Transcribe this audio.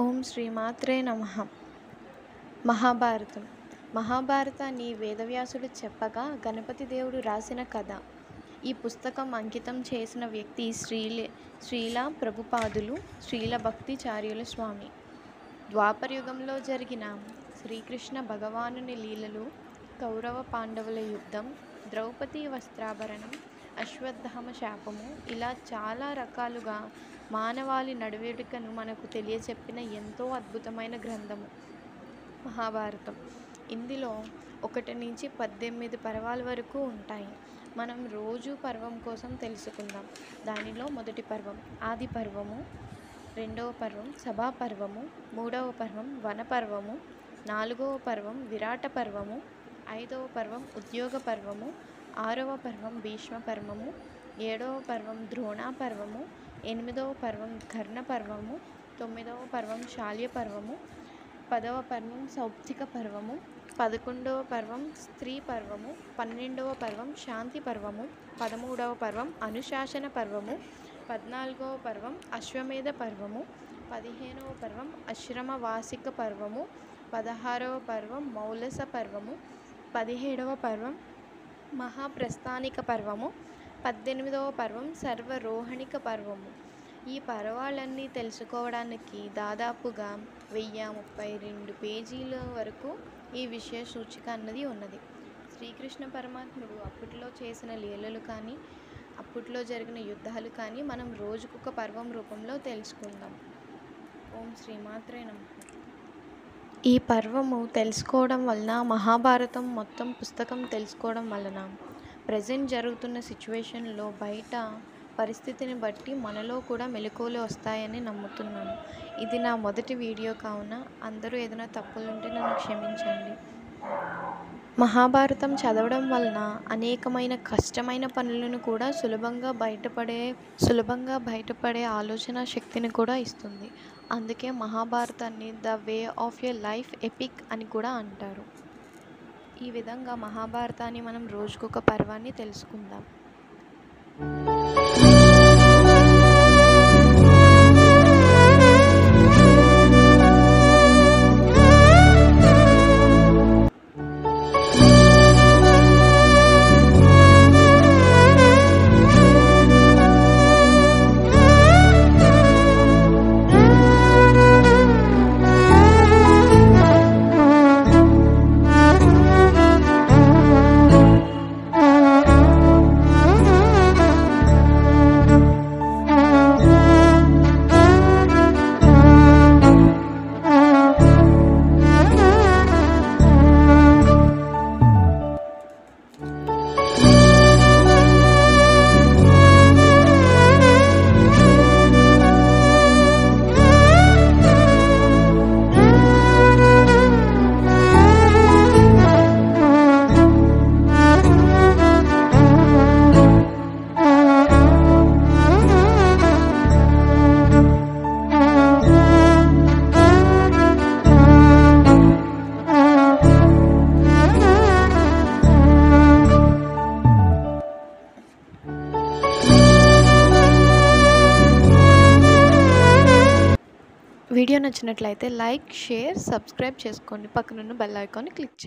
ఓం శ్రీమాత్రే నమః. మహాభారతం. మహాభారతాన్ని వేదవ్యాసుడు చెప్పగా గణపతి దేవుడు రాసిన కథ. ఈ పుస్తకం అంకితం చేసిన వ్యక్తి శ్రీల ప్రభుపాదులు, శ్రీల భక్తిచార్యుల స్వామి. ద్వాపరయుగంలో జరిగిన శ్రీకృష్ణ భగవానుని లీలలు, కౌరవ పాండవుల యుద్ధం, ద్రౌపది వస్త్రాభరణం, అశ్వత్థామ శాపము, ఇలా చాలా రకాలుగా మానవాళి నడవడికను మనకు తెలియచెప్పిన ఎంతో అద్భుతమైన గ్రంథము మహాభారతం. ఇందులో 1 నుంచి 18 పర్వాల వరకు ఉంటాయి. మనం రోజు పర్వం కోసం తెలుసుకుందాం. దానిలో మొదటి పర్వం ఆది పర్వము, 2వ పర్వం సభా పర్వము, 3వ పర్వం వన పర్వము, 4వ పర్వం విరాట పర్వము, 5వ పర్వం ఉద్యోగ పర్వము, 6వ పర్వం భీష్మ పర్వము, 7వ పర్వం ద్రోణ పర్వము, 8వ పర్వం కర్ణ పర్వము, 9వ పర్వం శాల్య పర్వము, 10వ పర్వం సౌప్తిక పర్వము, 11వ పర్వం స్త్రీ పర్వము, 12వ పర్వం శాంతి పర్వము, 13వ పర్వం అనుశాసన పర్వము, 14వ పర్వం అశ్వమేధ పర్వము, 15వ పర్వం అశ్రమ వాసిక పర్వము, 16వ పర్వం మౌలస పర్వము, 17వ పర్వం మహాప్రస్థానిక పర్వము, 18వ పర్వం సర్వరోహణిక పర్వము. ఈ పర్వాలన్నీ తెలుసుకోవడానికి దాదాపుగా 1032 పేజీల వరకు ఈ విషయ సూచిక అన్నది ఉన్నది. శ్రీకృష్ణ పరమాత్ముడు అప్పట్లో చేసిన లీలలు కానీ, అప్పట్లో జరిగిన యుద్ధాలు కానీ మనం రోజుకొక పర్వం రూపంలో తెలుసుకుందాం. ఓం శ్రీమాత్రే నమః. ఈ పర్వము తెలుసుకోవడం వలన, మహాభారతం మొత్తం పుస్తకం తెలుసుకోవడం వలన ప్రజెంట్ జరుగుతున్న సిచ్యువేషన్లో బయట పరిస్థితిని బట్టి మనలో కూడా మెలకువలు వస్తాయని నమ్ముతున్నాను. ఇది నా మొదటి వీడియో కావున అందరూ ఏదైనా తప్పులుంటే నన్ను క్షమించండి. మహాభారతం చదవడం వలన అనేకమైన కష్టమైన పనులను కూడా సులభంగా బయటపడే ఆలోచన శక్తిని కూడా ఇస్తుంది. అందుకే మహాభారతాన్ని the way of a life epic అని కూడా అంటారు. ఈ విధంగా మహాభారతాన్ని మనం రోజుకొక పర్వాన్ని తెలుసుకుందాం. వీడియో నచ్చినట్లయితే లైక్, షేర్, సబ్స్క్రైబ్ చేసుకోండి. పక్కనున్న బెల్ ఐకాన్ని క్లిక్ చేయండి.